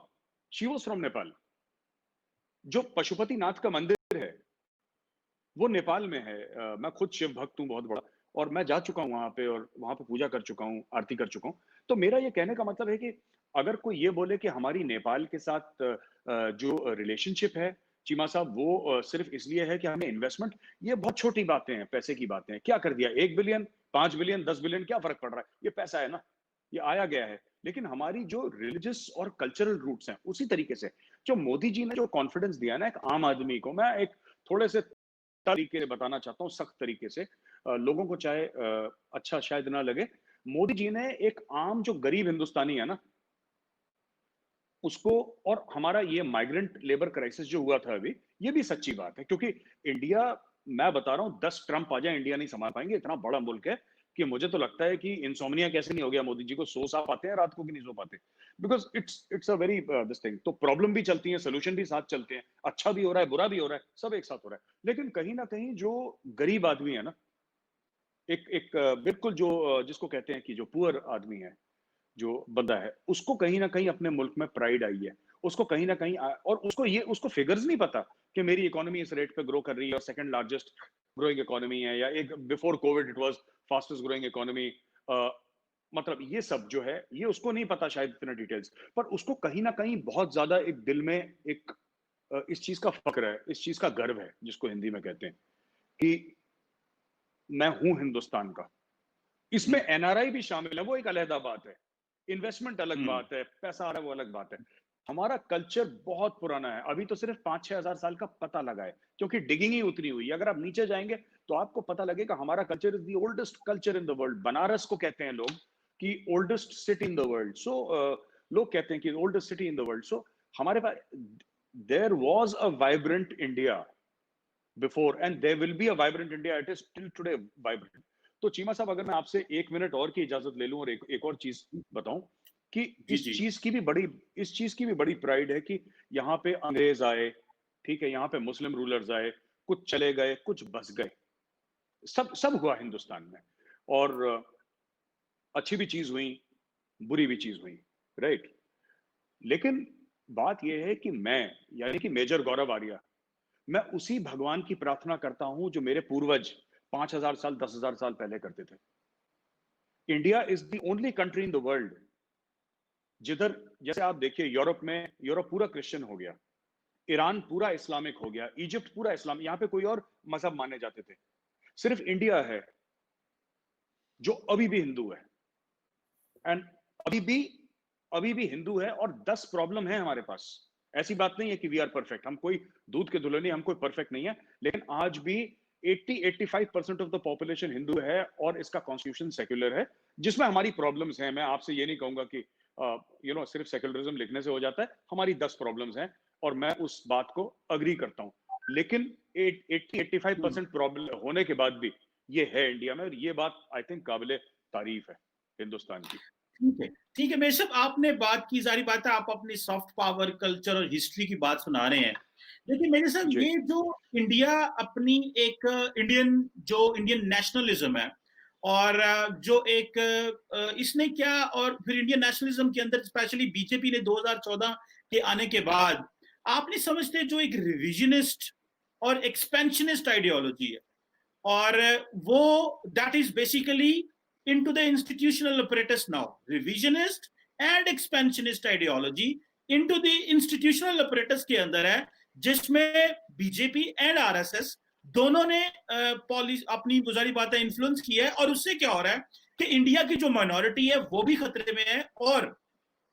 शी वॉज फ्रॉम नेपाल। जो पशुपति नाथ का मंदिर है वो नेपाल में है। मैं खुद शिव भक्त हूँ बहुत बड़ा, और मैं जा चुका हूँ वहाँ पे और वहाँ पे पूजा कर चुका हूँ, आरती कर चुका हूँ। तो मेरा ये कहने का मतलब है कि अगर कोई ये बोले कि हमारी नेपाल के साथ जो रिलेशनशिप है चीमा साहब, वो सिर्फ इसलिए है कि हमें इन्वेस्टमेंट, ये बहुत छोटी बातें हैं, पैसे की बातें हैं। क्या कर दिया, 1 बिलियन, 5 बिलियन, 10 बिलियन, क्या फर्क पड़ रहा है, ये पैसा है ना, ये आया गया है। लेकिन हमारी जो रिलीजियस और कल्चरल रूट्स हैं, उसी तरीके से जो मोदी जी ने जो कॉन्फिडेंस दिया ना एक आम आदमी को, मैं एक थोड़े से तरीके से बताना चाहता हूँ, सख्त तरीके से, लोगों को चाहे अच्छा शायद ना लगे, मोदी जी ने एक आम जो गरीब हिंदुस्तानी है ना उसको, और हमारा ये माइग्रेंट लेबर क्राइसिस जो हुआ था अभी, ये भी सच्ची बात है, क्योंकि इंडिया, मैं बता रहा हूँ 10 ट्रम्प आ जाए इंडिया नहीं संभाल पाएंगे, इतना बड़ा मुल्क है कि मुझे तो लगता है कि इंसोम्निया कैसे नहीं हो गया मोदी जी को, सो सा पाते हैं रात को कि नहीं सो पाते, because it's a very this thing. तो प्रॉब्लम भी चलती है, सोल्यूशन भी साथ चलते हैं, अच्छा भी हो रहा है, बुरा भी हो रहा है, सब एक साथ हो रहा है। लेकिन कहीं ना कहीं जो गरीब आदमी है ना, एक एक बिल्कुल जो जिसको कहते हैं कि जो पुअर आदमी है, जो बंदा है, उसको कहीं ना कहीं अपने मुल्क में प्राइड आई है, उसको कहीं ना कहीं और उसको फिगर्स नहीं पता कि मेरी इकोनॉमी इस रेट पे ग्रो कर रही है और सेकंड लार्जेस्ट ग्रोइंग इकोनॉमी है, या एक before Covid it was fastest growing economy. मतलब ये सब जो है, ये उसको नहीं पता शायद इतने डिटेल्स, पर उसको कहीं ना कहीं बहुत ज्यादा एक दिल में एक इस चीज का फक्र है, इस चीज का गर्व है, जिसको हिंदी में कहते हैं कि मैं हूं हिंदुस्तान का। इसमें हम्म, एनआरआई भी शामिल है, वो एक अलग बात है, इन्वेस्टमेंट अलग हम्म, बात है, पैसा आ रहा है वो अलग बात है। हमारा कल्चर बहुत पुराना है, अभी तो सिर्फ 5-6 हजार साल का पता लगा है, क्योंकि डिगिंग ही उतनी हुई है। अगर आप नीचे जाएंगे तो आपको पता लगेगा हमारा culture is the oldest culture in the world. Banaras को कहते हैं लोग कि oldest city in the world. So लोग कहते हैं कि oldest city in the world. So हमारे पास there was a vibrant India before, and there will be a vibrant India, it is till today vibrant. तो चीमा साहब, अगर मैं आपसे 1 मिनट और की इजाजत ले लूं और एक और चीज बताऊं कि जी जी इस चीज की भी बड़ी प्राइड है कि यहाँ पे अंग्रेज आए, ठीक है, यहाँ पे मुस्लिम रूलर्स आए, कुछ चले गए, कुछ बस गए, सब सब हुआ हिंदुस्तान में, और अच्छी भी चीज हुई, बुरी भी चीज हुई, राइट। लेकिन बात यह है कि मैं, यानी कि मेजर गौरव आर्या, मैं उसी भगवान की प्रार्थना करता हूं जो मेरे पूर्वज 5,000 साल 10,000 साल पहले करते थे। India is the only country in the world जिधर, जैसे आप देखिए, यूरोप पूरा क्रिश्चियन हो गया, ईरान पूरा इस्लामिक हो गया, इजिप्ट पूरा इस्लाम, यहां पे कोई और मजहब माने जाते थे, सिर्फ इंडिया है जो अभी भी हिंदू है। एंड अभी भी अभी भी हिंदू है, और 10 प्रॉब्लम है हमारे पास। ऐसी बात नहीं है कि वी आर परफेक्ट, हम कोई दूध के धुले नहीं, हम कोई परफेक्ट नहीं है, लेकिन आज भी 80-85% ऑफ द पॉपुलेशन हिंदू है, और इसका कॉन्स्टिट्यूशन सेक्युलर है, जिसमें हमारी प्रॉब्लम्स हैं। मैं आपसे ये नहीं कहूंगा कि सिर्फ सेक्युलरिज्म लिखने से हो जाता है, हमारी 10 प्रॉब्लम्स हैं, और मैं उस बात को अग्री करता हूं। लेकिन 80-85% प्रॉब्लम होने के बाद भी ये है इंडिया में, और ये बात आई थिंक काबिले तारीफ है हिंदुस्तान की। ठीक है, ठीक है। मेरे साहब, आपने बात की, सारी बात है, आप अपनी सॉफ्ट पावर, कल्चर और हिस्ट्री की बात सुना रहे हैं, देखिए मेरे साथ जी, ये जो इंडिया अपनी एक इंडियन नेशनलिज्म है और जो एक इसने क्या और फिर इंडियन नेशनलिज्म के अंदर स्पेशली बीजेपी ने 2014 के आने के बाद आप नहीं समझते जो एक रिविजनिस्ट और एक्सपेंशनिस्ट आइडियोलॉजी है और वो that is basically into the institutional apparatus now revisionist and expansionist ideology into the institutional apparatus के अंदर है जिसमें बीजेपी एंड आरएसएस दोनों ने अपनी गुजारी बातें इन्फ्लुएंस की है और उससे क्या हो रहा है कि इंडिया की जो माइनॉरिटी है वो भी खतरे में है और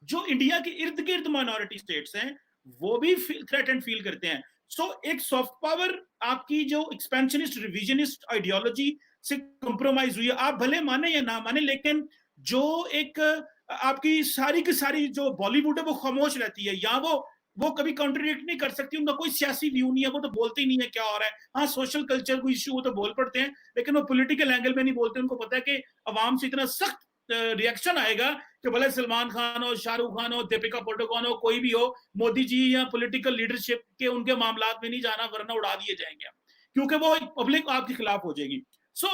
जो इंडिया के इर्द गिर्द माइनॉरिटी स्टेट्स हैं वो भी थ्रेट एंड फील करते हैं एक सॉफ्ट पावर आपकी जो एक्सपेंशनिस्ट रिविजनिस्ट आइडियोलॉजी से कंप्रोमाइज हुई है आप भले माने या ना माने लेकिन जो एक आपकी सारी की सारी जो बॉलीवुड है वो खामोश रहती है या वो कभी कॉन्ट्रोडिक्ट नहीं कर सकती उनका कोई सियासी व्यू नहीं है वो तो बोलते ही नहीं है क्या हो रहा है हाँ सोशल कल्चर कोई इश्यू वो तो बोल पड़ते हैं लेकिन वो पॉलिटिकल एंगल में नहीं बोलते उनको पता है कि अवाम से इतना सख्त रिएक्शन आएगा कि भले सलमान खान हो शाहरुख खान हो दीपिका पादुकोण हो कोई भी हो मोदी जी या पॉलिटिकल लीडरशिप के उनके मामला में नहीं जाना वरना उड़ा दिए जाएंगे क्योंकि वो पब्लिक आपके खिलाफ हो जाएगी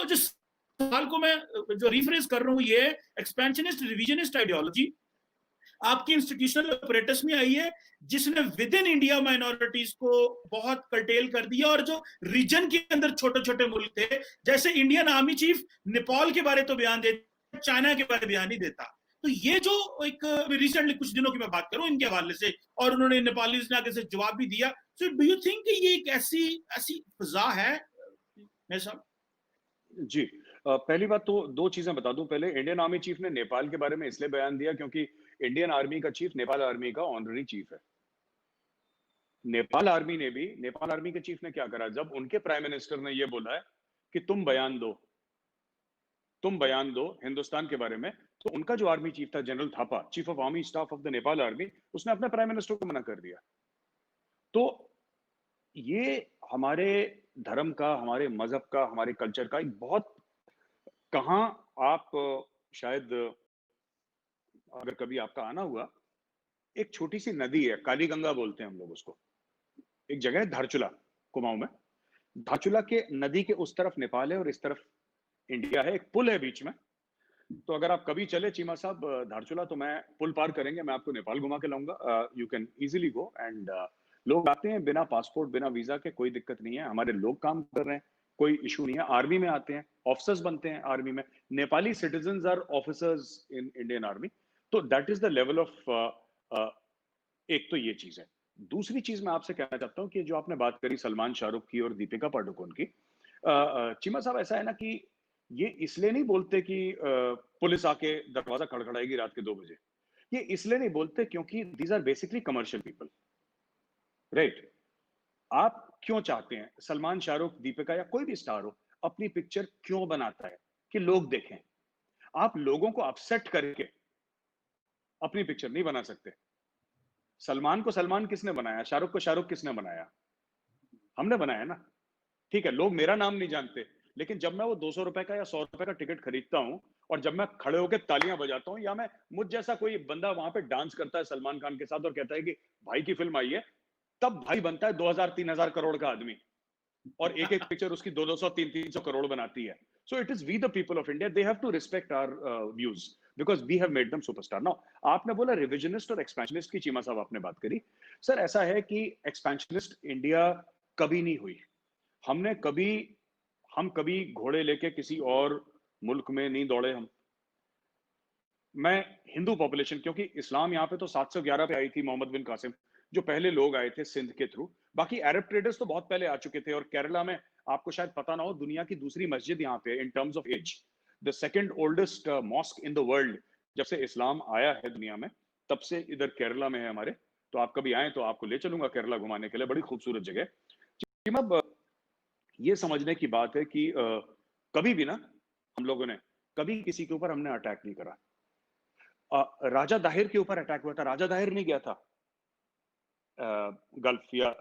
जिस सवाल को मैं जो रिफ्रेज कर रहा हूँ ये एक्सपेंशनिस्ट रिविजनिस्ट आइडियोलॉजी आपकी इंस्टीट्यूशनल ऑपरेटर्स में आई है जिसने विद इन इंडिया माइनॉरिटीज को बहुत कर्टेल कर दिया और जो रीजन के अंदर छोटे छोटे मुल्क थे जैसे इंडियन आर्मी चीफ नेपाल के बारे तो बयान देता चाइना के बारे बयान नहीं देता तो ये जो एक रिसेंटली कुछ दिनों की मैं बात करूं इनके हवाले से और उन्होंने नेपाली ने आगे से जवाब भी दिया सो डू यू थिंक ये एक ऐसी ऐसी फजा है साहब जी। पहली बात तो 2 चीज़ें बता दूँ पहले इंडियन आर्मी चीफ ने नेपाल के बारे में इसलिए बयान दिया क्योंकि इंडियन आर्मी का चीफ नेपाल आर्मी का ऑनररी चीफ है। नेपाल आर्मी के चीफ ने क्या करा जब उनके प्राइम मिनिस्टर ने ये बोला है कि तुम बयान दो हिंदुस्तान के बारे में, तो उनका जो आर्मी चीफ था general Thapa, chief of army staff of the Nepal army, उसने अपने प्राइम मिनिस्टर को मना कर दिया। तो ये हमारे धर्म का, हमारे मजहब का, हमारे कल्चर का एक बहुत कहाँ आप शायद अगर कभी आपका आना हुआ, एक छोटी सी नदी है, काली गंगा बोलते हैं हम लोग उसको। एक जगह है धारचूला, कुमाऊं में। धारचूला के नदी के उस तरफ नेपाल है और इस तरफ इंडिया है, एक पुल है बीच में। तो अगर आप कभी चले चीमा साहब धारचूला तो मैं पुल पार करेंगे, मैं आपको नेपाल घुमा के लाऊंगा। You can easily go and लोग आते हैं बिना पासपोर्ट बिना वीजा के, कोई दिक्कत नहीं है। हमारे लोग काम कर रहे हैं, कोई इशू नहीं है। आर्मी में आते हैं, ऑफिसर्स बनते हैं आर्मी में। Nepali citizen are officers in Indian army. तो that is the level of एक तो ये चीज है। दूसरी चीज मैं आपसे कहना चाहता हूँ कि जो आपने बात करी सलमान शाहरुख की और दीपिका पादुकोण की, चीमा साहब ऐसा है ना कि ये इसलिए नहीं बोलते कि पुलिस आके दरवाजा खड़खड़ाएगी रात के 2 बजे। ये इसलिए नहीं बोलते क्योंकि these are basically commercial people, right? आप क्यों चाहते हैं सलमान शाहरुख दीपिका या कोई भी स्टार हो अपनी पिक्चर क्यों बनाता है कि लोग देखें? आप लोगों को अपसेट करके अपनी पिक्चर नहीं बना सकते। सलमान को सलमान किसने बनाया? शाहरुख को शाहरुख किसने बनाया? हमने बनाया ना। ठीक है, लोग मेरा नाम नहीं जानते, लेकिन जब मैं वो 200 रुपए का या 100 रुपए का टिकट खरीदता हूं और जब मैं खड़े होकर तालियां बजाता हूं या मैं मुझ जैसा कोई बंदा वहां पे डांस करता है सलमान खान के साथ और कहता है कि भाई की फिल्म आई है, तब भाई बनता है 2000-3000 करोड़ का आदमी और एक एक पिक्चर उसकी 200 300 करोड़ बनाती है। So it is we the people of India, they have to respect our views because we have made them superstar. Now आपने बोला रिविजनिस्ट और एक्सपेंशनिस्ट की, चीमा साहब आपने बात करी। सर ऐसा है कि एक्सपेंशनिस्ट इंडिया कभी नहीं हुई। हम कभी घोड़े लेके किसी और मुल्क में नहीं दौड़े। मैं हिंदू पॉपुलेशन, क्योंकि इस्लाम यहाँ पे तो 711 पे आई थी, मोहम्मद बिन कासिम जो पहले लोग आए थे सिंध के थ्रू। बाकी अरब ट्रेडर्स तो बहुत पहले आ चुके थे। और केरला में आपको शायद पता ना हो, दुनिया की दूसरी मस्जिद यहाँ पे in terms of age, the second oldest mosque in the world. जब से इस्लाम आया है दुनिया में तब से इधर केरला में है हमारे। तो आप कभी आए तो आपको ले चलूंगा केरला घुमाने के लिए, बड़ी खूबसूरत जगह। ये समझने की बात है कि कभी भी ना हम लोगों ने कभी किसी के ऊपर हमने अटैक नहीं करा। राजा दाहिर के ऊपर अटैक हुआ था, राजा दाहिर नहीं गया था गल्फ या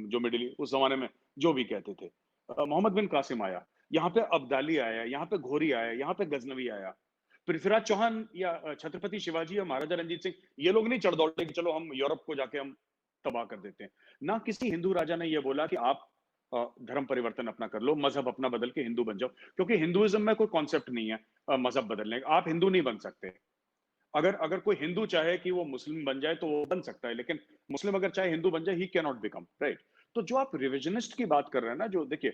जो मिडिल उस जमाने में जो भी कहते थे। मोहम्मद बिन कासिम आया, यहाँ पे अब्दाली आया, यहाँ पे घोरी आया, यहाँ पे गजनवी आया। पृथ्वीराज चौहान या छत्रपति शिवाजी या महाराजा रंजीत सिंह, ये लोग नहीं चढ़ दौड़े कि चलो हम यूरोप को जाके हम तबाह कर देते हैं। ना किसी हिंदू राजा ने यह बोला कि आप धर्म परिवर्तन अपना कर लो, मजहब अपना बदल के हिंदू बन जाओ, क्योंकि हिंदुइज्म में कोई कॉन्सेप्ट नहीं है मजहब बदलने का। आप हिंदू नहीं बन सकते। अगर अगर कोई हिंदू चाहे कि वो मुस्लिम बन जाए तो वो बन सकता है, लेकिन मुस्लिम अगर चाहे हिंदू बन जाए, he can not become, right. तो जो आप रिविजनिस्ट की बात कर रहे हैं ना, जो देखिए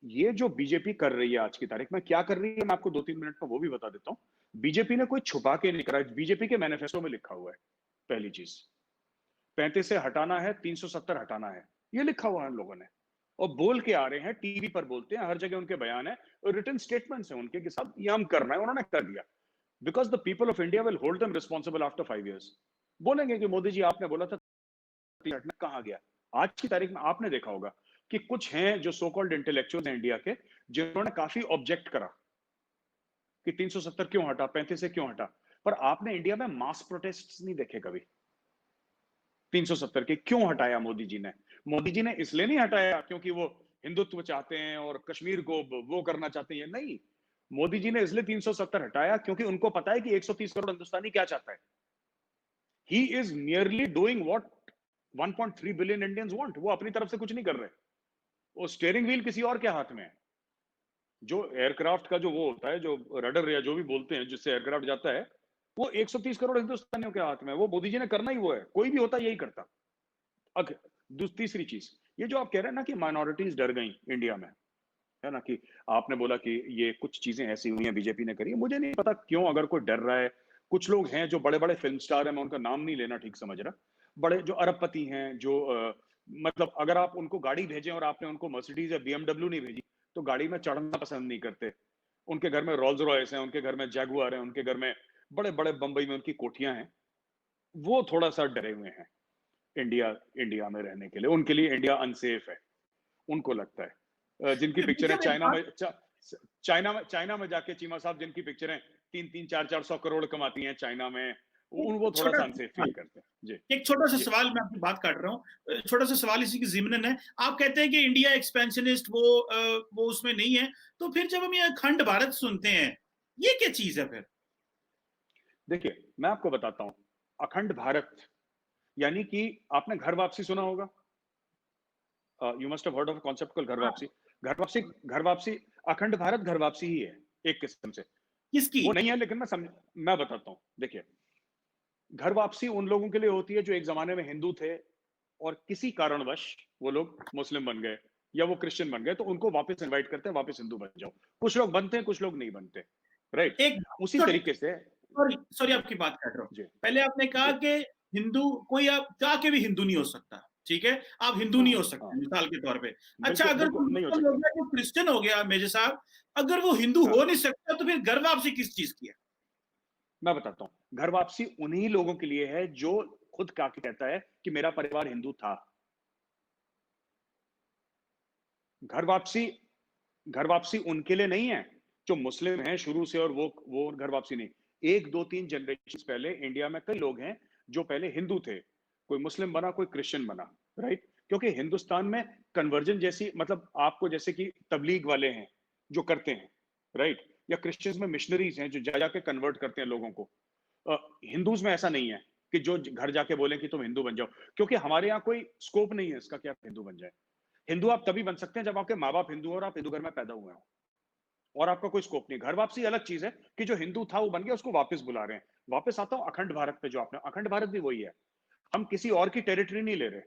ये जो बीजेपी कर रही है आज की तारीख में, क्या कर रही है, मैं आपको 2-3 मिनट में वो भी बता देता हूं। बीजेपी ने कोई छुपा के नहीं करा। बीजेपी के मैनिफेस्टो में लिखा हुआ है, पहली चीज 35 से हटाना है, 370 हटाना है, ये लिखा हुआ है उन लोगों ने। और बोल के आ रहे हैं, टीवी पर बोलते हैं, हर जगह उनके बयान है और रिटन स्टेटमेंट्स हैं उनके कि साहब ये हम करना है, उन्होंने कर दिया। Because the people of India will hold them responsible after 5 years। बोलेंगे कि मोदी जी आपने बोला था, कहां गया। आज की तारीख में आपने देखा होगा कि कुछ हैं जो सो कॉल्ड इंटेलेक्चुअल्स हैं इंडिया के, जिन्होंने काफी ऑब्जेक्ट करा कि 370 क्यों हटा, 35 से क्यों हटा। पर आपने इंडिया में मास प्रोटेस्ट नहीं देखे कभी 370 के। क्यों हटाया मोदी जी ने? मोदी जी ने इसलिए नहीं हटाया क्योंकि वो हिंदुत्व चाहते हैं और कश्मीर को वो करना चाहते हैं, नहीं। मोदी जी ने इसलिए 370 हटाया क्योंकि उनको पता है कि 130 करोड़ हिंदुस्तानी क्या चाहता है। He is nearly doing what 1.3 billion Indians want. वो अपनी तरफ से कुछ नहीं कर रहे। वो स्टीयरिंग व्हील किसी और के हाथ में है। जो एयरक्राफ्ट का जो वो होता है, जो रडर या जो भी बोलते हैं जिससे एयरक्राफ्ट जाता है, वो 130 करोड़ हिंदुस्तानियों के हाथ में है। वो मोदी जी ने करना ही वो है, कोई भी होता यही करता। अब तीसरी चीज, ये जो आप कह रहे हैं ना कि माइनॉरिटीज डर गई इंडिया में, है ना, कि आपने बोला कि ये कुछ चीजें ऐसी हुई हैं बीजेपी ने करी है। मुझे नहीं पता क्यों, अगर कोई डर रहा है। कुछ लोग हैं जो बड़े बड़े फिल्म स्टार हैं, मैं उनका नाम नहीं लेना ठीक समझ रहा, बड़े जो अरबपति हैं, जो मतलब अगर आप उनको गाड़ी भेजें और आपने उनको मर्सिडीज या बीएमडब्ल्यू नहीं भेजी, तो गाड़ी में चढ़ना पसंद नहीं करते। उनके घर में रोल्स रॉयस हैं, उनके घर में जैगुआर है, उनके घर में बड़े बड़े बंबई में उनकी कोठियां हैं। वो थोड़ा सा डरे हुए हैं इंडिया इंडिया में रहने के लिए। उनके लिए इंडिया अनसेफ है, उनको लगता है। जिनकी पिक्चरें चाइना में जाके चीमा साहब, जिनकी पिक्चरें 300-400 करोड़ कमाती हैं चाइना में, वो थोड़ा सा अनसेफ फील करते हैं। जी, एक छोटा सा जी, सवाल, मैं आपकी बात काट रहा हूँ, छोटा सा सवाल इसी की जिम्नन है। आप कहते हैं कि इंडिया एक्सपेंशनिस्ट वो उसमें नहीं है, तो फिर जब हम ये अखंड भारत सुनते हैं, ये क्या चीज है फिर? देखिए मैं आपको बताता हूं। अखंड भारत यानी कि आपने घर वापसी सुना होगा। You must have heard of concept called घर वापसी। घर वापसी, अखंड भारत घर वापसी ही है एक किस्म से। किसकी? वो नहीं है, लेकिन मैं बताता हूं। देखिए, घर वापसी उन लोगों के लिए होती है जो एक जमाने में हिंदू थे और किसी कारणवश वो लोग मुस्लिम बन गए या वो क्रिश्चियन बन गए, तो उनको वापस इनवाइट करते हैं, वापस हिंदू बन जाओ। कुछ लोग बनते हैं, कुछ लोग नहीं बनते, राइट। एक उसी तरीके से सॉरी सॉरी, आपकी बात काट रहा हूँ। जी, पहले आपने कहा जी, कि हिंदू, कोई आप चाह के भी हिंदू नहीं हो सकता, ठीक है, आप हिंदू हाँ, नहीं हो हाँ, सकते मिसाल के तौर पे। अच्छा, बिल्कुल अगर बिल्कुल कोई नहीं हो मुस्लिम हो सकता। गया, कोई क्रिश्चियन हो गया मेजर साहब, अगर वो हिंदू हाँ, हो नहीं सकता, तो फिर घर वापसी किस चीज की है? मैं बताता हूं। घर वापसी उन्हीं लोगों के लिए है जो खुद का कहता है कि मेरा परिवार हिंदू था। घर वापसी घर वापसी उनके लिए नहीं है जो मुस्लिम हैं शुरू से, और वो घर वापसी नहीं। 1 2 3 जनरेशन पहले इंडिया में कई लोग हैं जो पहले हिंदू थे, कोई मुस्लिम बना, कोई क्रिश्चियन बना, राइट। क्योंकि हिंदुस्तान में कन्वर्जन जैसी, मतलब आपको जैसे कि तबलीग वाले हैं जो करते हैं, राइट, या क्रिश्चियंस में मिशनरीज हैं जो जा जाके कन्वर्ट करते हैं लोगों को। हिंदूज में ऐसा नहीं है कि जो घर जाके बोले कि तुम हिंदू बन जाओ, क्योंकि हमारे यहाँ कोई स्कोप नहीं है इसका कि आप हिंदू बन जाए। हिंदू आप तभी बन सकते हैं जब आपके माँ बाप हिंदू हो और आप हिंदू घर में पैदा हुए हो, और आपका कोई स्कोप नहीं। घर वापसी अलग चीज है कि जो हिंदू था वो बन गया, उसको वापस बुला रहे हैं। वापस आता हूं अखंड भारत पे, जो आपने, अखंड भारत भी वही है। हम किसी और की टेरिटरी नहीं ले रहे।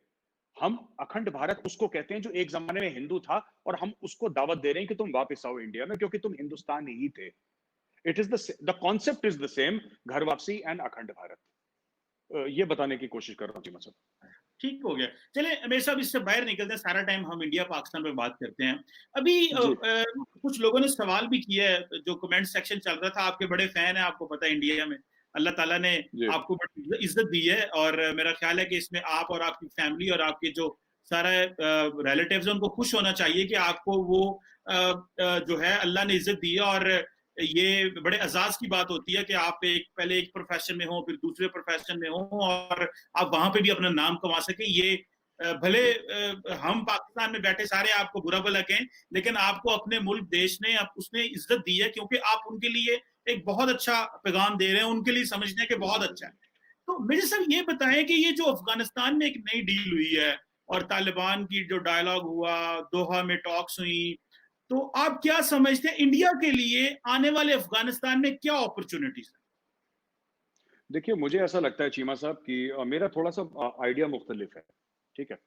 हम अखंड भारत उसको कहते हैं जो एक जमाने में हिंदू था, और हम उसको दावत दे रहे हैं कि तुम वापस आओ इंडिया में, क्योंकि तुम हिंदुस्तान ही थे। It is the concept is the same, घर वापसी एंड अखंड भारत। ये बताने की कोशिश कर रहा हूँ जी, मतलब। ठीक हो गया। चले मेरे साहब, इससे बाहर निकलते हैं, सारा टाइम हम इंडिया पाकिस्तान पे बात करते हैं। अभी जी, कुछ लोगों ने सवाल भी किया है, जो कमेंट सेक्शन चल रहा था, आपके बड़े फैन है, आपको पता है इंडिया में अल्लाह ताला ने जी, आपको बड़ी इज्जत दी है, और मेरा ख्याल है कि इसमें आप और आपकी फैमिली और आपके जो सारे रिलेटिव्स हैं, उनको खुश होना चाहिए कि आपको वो जो है अल्लाह ने इज्जत दी है। और ये बड़े एजाज की बात होती है कि आप पहले एक प्रोफेशन में हो, फिर दूसरे प्रोफेशन में हो, और आप वहां पे भी अपना नाम कमा सके। ये भले हम पाकिस्तान में बैठे सारे आपको बुरा भला कहें, लेकिन आपको अपने मुल्क देश ने उसने इज्जत दी है, क्योंकि आप उनके लिए एक बहुत अच्छा पैगाम दे रहे हैं, उनके लिए समझने के बहुत अच्छा है। तो मेरे साहब ये बताएं कि ये जो अफगानिस्तान में एक नई डील हुई है और तालिबान की जो डायलॉग हुआ, दोहा में टॉक्स हुई, तो आप क्या समझते हैं इंडिया के लिए आने वाले अफगानिस्तान में क्या अपॉर्चुनिटीज है? देखिए, मुझे ऐसा लगता है चीमा साहब कि मेरा थोड़ा-सा आइडिया मुख्तलिफ है, ठीक है?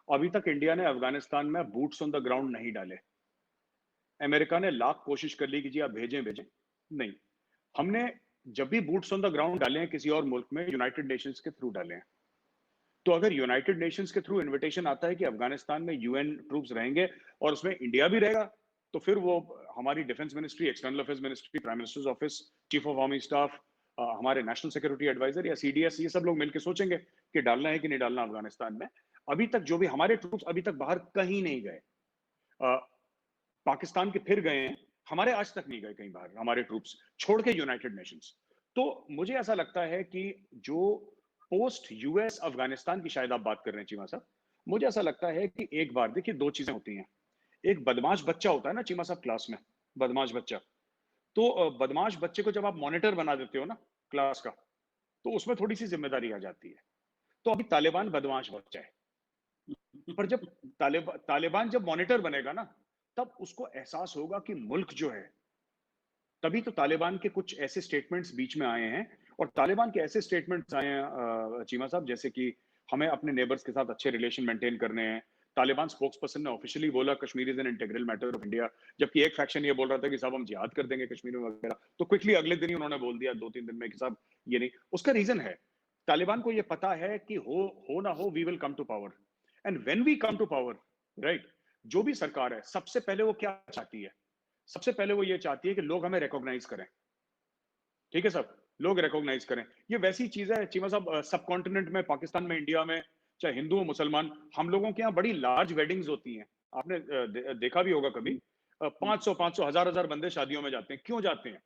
अभी तक इंडिया ने अफ़गानिस्तान में बूट्स ऑन द ग्राउंड नहीं डाले। अमेरिका ने लाख कोशिश कर ली कि जी आप भेजें, भेजें, नहीं। हमने जब भी बूट्स ऑन द ग्राउंड डाले हैं किसी और मुल्क में, यूनाइटेड नेशंस के थ्रू डाले हैं। तो अगर यूनाइटेड नेशंस के थ्रू इन्विटेशन आता है कि अफ़गानिस्तान में यूएन ट्रूप्स रहेंगे और उसमें इंडिया भी रहेगा, तो फिर वो हमारी defence ministry, external affairs ministry, prime minister's office, chief of army staff, हमारे नेशनल सिक्योरिटी एडवाइजर या सीडीएस, ये सब लोग मिलकर सोचेंगे कि डालना है कि नहीं डालना अफगानिस्तान में। अभी तक जो भी हमारे ट्रूप्स अभी तक बाहर कहीं नहीं गए। अ, पाकिस्तान के फिर गए हैं, हमारे आज तक नहीं गए कहीं बाहर हमारे ट्रूप्स छोड़ के यूनाइटेड नेशंस। तो मुझे ऐसा लगता है कि जो पोस्ट यूएस अफगानिस्तान की शायद आप बात कर रहे हैं चीमा साहब, मुझे ऐसा लगता है कि एक बार देखिए 2 चीजें होती हैं। एक बदमाश बच्चा होता है ना चीमा साहब क्लास में, बदमाश बच्चा। तो बदमाश बच्चे को जब आप मॉनिटर बना देते हो ना क्लास का, तो उसमें थोड़ी-सी ज़िम्मेदारी आ जाती है। तो अभी तालिबान बदमाश बच्चा है। पर जब तालिबान जब मॉनिटर बनेगा ना, तब उसको एहसास होगा कि मुल्क जो है, तभी तो तालिबान के कुछ ऐसे स्टेटमेंट्स बीच में आए हैं और तालिबान के ऐसे स्टेटमेंट्स आए हैं चीमा साहब, जैसे कि हमें अपने नेबर्स के साथ अच्छे रिलेशन मेंटेन करने हैं। तालिबान स्पोक्स पर्सन ने ऑफिशियली बोला Kashmir is an integral matter of India, जबकि एक फैक्शन ये बोल रहा था कि साहब हम जिहाद कर देंगे कश्मीर में वगैरह। तो क्विकली अगले दिन ही उन्होंने बोल दिया 2-3 दिन में कि साहब ये नहीं। उसका रीजन है, तालिबान को ये पता है कि हो ना हो we will come to power, and when we come to power, right, जो भी सरकार है सबसे पहले वो क्या चाहती है? सबसे पहले वो ये चाहती है कि लोग हमें रिकॉग्नाइज करें। ठीक है साहब, लोग रिकॉग्नाइज करें। ये वैसी चीज है चीमा साहब, सब कॉन्टिनेंट में, पाकिस्तान में, इंडिया में, चाहे हिंदू हो मुसलमान, हम लोगों के यहाँ बड़ी लार्ज वेडिंग्स होती हैं। आपने देखा भी होगा कभी। 500 हजार बंदे शादियों में जाते हैं। क्यों जाते हैं?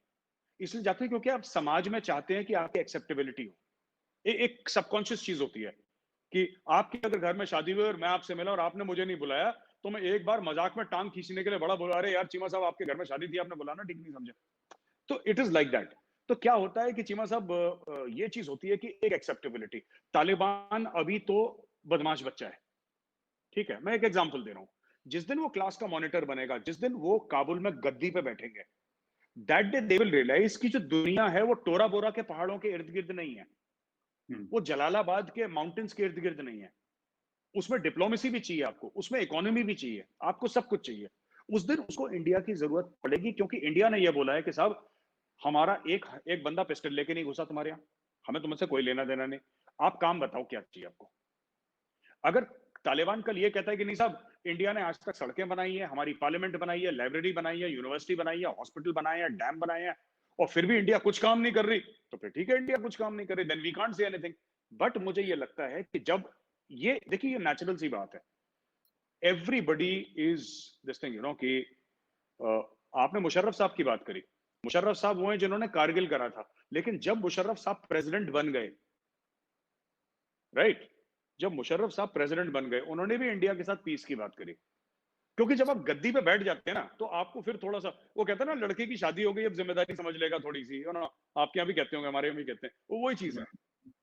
इसलिए जाते हैं क्योंकि आप समाज में चाहते हैं कि आपकी एक्सेप्टेबिलिटी हो। एक सबकॉन्शियस चीज होती है कि आपके अगर घर में शादी हुई और मैं आपसे मिला और आपने मुझे नहीं बुलाया, तो मैं एक बार मजाक में टांग खींचने के लिए बड़ा बोला, अरे यार चीमा साहब आपके घर में शादी थी, आपने बुलाना ठीक नहीं समझा। तो इट इज लाइक दैट। तो क्या होता है कि चीमा साहब, ये चीज होती है कि एक एक्सेप्टेबिलिटी। तालिबान अभी तो बदमाश बच्चा है, ठीक है? मैं एक एग्जांपल दे रहा हूं। जिस दिन वो क्लास का मॉनिटर बनेगा, जिस दिन वो काबुल में गद्दी पे बैठेंगे, that day they will realise कि जो दुनिया है वो टोरा बोरा के पहाड़ों के इर्द गिर्द नहीं है, वो जलालाबाद के माउंटेन्स के इर्द गिर्द नहीं है। उसमें डिप्लोमेसी भी चाहिए आपको, उसमें इकोनॉमी भी चाहिए, आपको सब कुछ चाहिए। उस दिन उसको इंडिया की जरूरत पड़ेगी, क्योंकि इंडिया ने यह बोला है कि साहब हमारा एक एक बंदा पिस्टल लेके नहीं घुसा तुम्हारे यहाँ, हमें तुमसे कोई लेना देना नहीं। आप काम बताओ क्या चाहिए आपको। अगर तालिबान कल ये कहता है कि नहीं साहब इंडिया ने आज तक सड़कें बनाई है, हमारी पार्लियामेंट बनाई है, लाइब्रेरी बनाई है, यूनिवर्सिटी बनाई है, हॉस्पिटल बनाए हैं, डैम बनाए हैं, और फिर भी इंडिया कुछ काम नहीं कर रही, तो फिर ठीक है, इंडिया कुछ काम नहीं कर रही, then we can't say anything. But मुझे ये लगता है कि जब ये देखिए, ये नेचुरल सी बात है, एवरीबडी इज दिस थिंग, कि अ, आपने मुशर्रफ साहब की बात करी। मुशर्रफ साहब वो हैं जिन्होंने कारगिल करा था, लेकिन जब मुशर्रफ साहब प्रेसिडेंट बन गए, राइट, जब मुशर्रफ साहब प्रेसिडेंट बन गए, उन्होंने भी इंडिया के साथ पीस की बात करी। क्योंकि जब आप गद्दी पे बैठ जाते हैं ना, तो आपको फिर थोड़ा सा, वो कहते हैं ना लड़के की शादी हो गई अब जिम्मेदारी समझ लेगा थोड़ी सी, है ना? आपके यहाँ भी कहते होंगे, हमारे यहाँ भी कहते हैं, वो वही चीज है।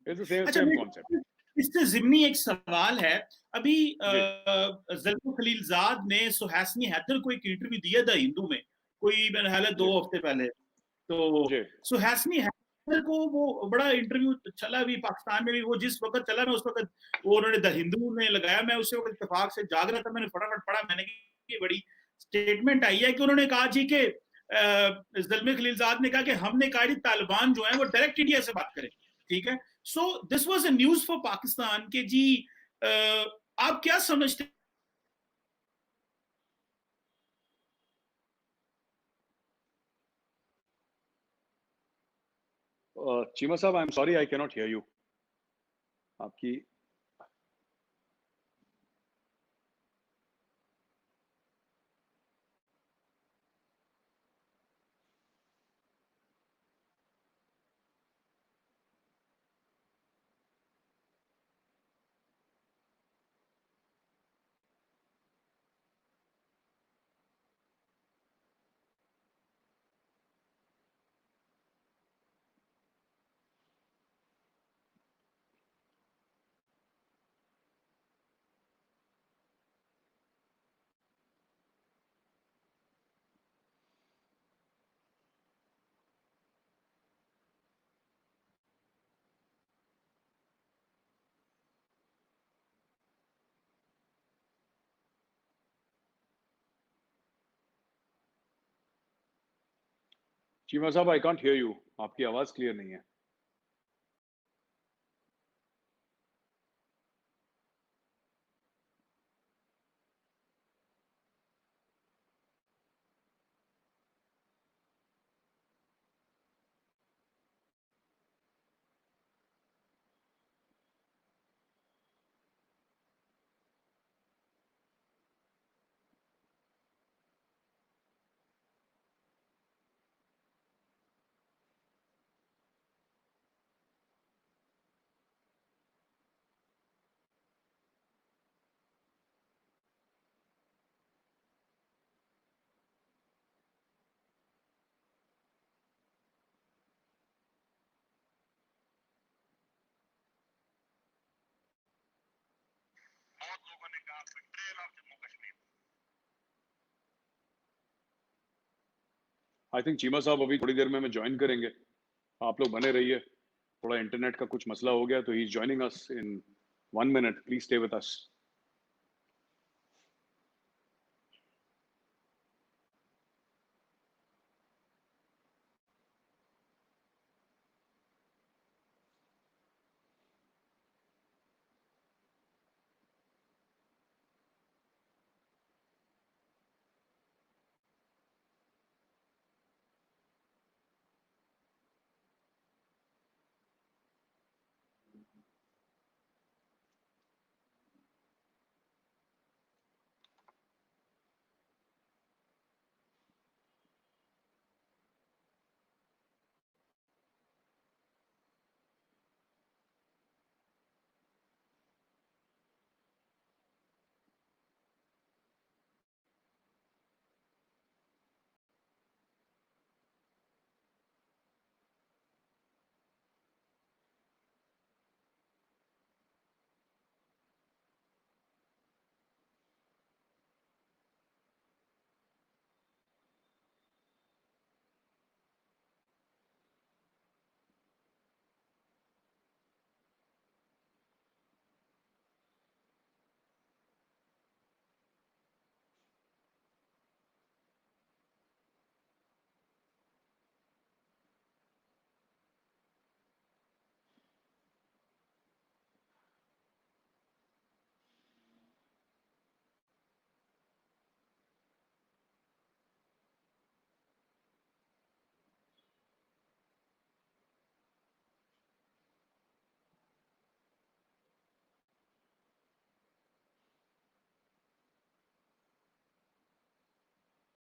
इट्स सेम अच्छा, सेम मेरे कॉन्सेप्ट। इससे ज़िमनी एक सवाल है। अभी जी ज़ुल्फ़िकार खलीलज़ाद ने सुहासिनी हैदर को एक इंटरव्यू दिया द हिंदू में, कोई मेरे ख्याल है जी 2 हफ्ते पहले। तो जी सुहासिनी हैदर को वो बड़ा इंटरव्यू चला भी पाकिस्तान में भी, वो जिस वक़्त चला ना उस वक़्त वो उन्होंने द हिंदू में लगाया। मैं उसी वक़्त इत्तेफ़ाक से जाग रहा था, मैंने फटाफट पढ़ा, मैंने कहा ये बड़ी स्टेटमेंट आई है कि उन्होंने कहा जी कि ज़ुल्फ़िकार खलीलज़ाद ने कहा कि हमने कहा जी तालिबान जो है वो डायरेक्ट इंडिया से बात करें, ठीक है? So this was a news for Pakistan के जी आप क्या समझते चीमा साहब, I am sorry, I can not here you. आपकी चीमा साहब, आई कांट हियर यू। आपकी आवाज क्लियर नहीं है। आई थिंक चीमा साहब अभी थोड़ी देर में हमें ज्वाइन करेंगे। आप लोग बने रहिए। थोड़ा इंटरनेट का कुछ मसला हो गया, तो he is joining us in 1 minute. Please stay with us.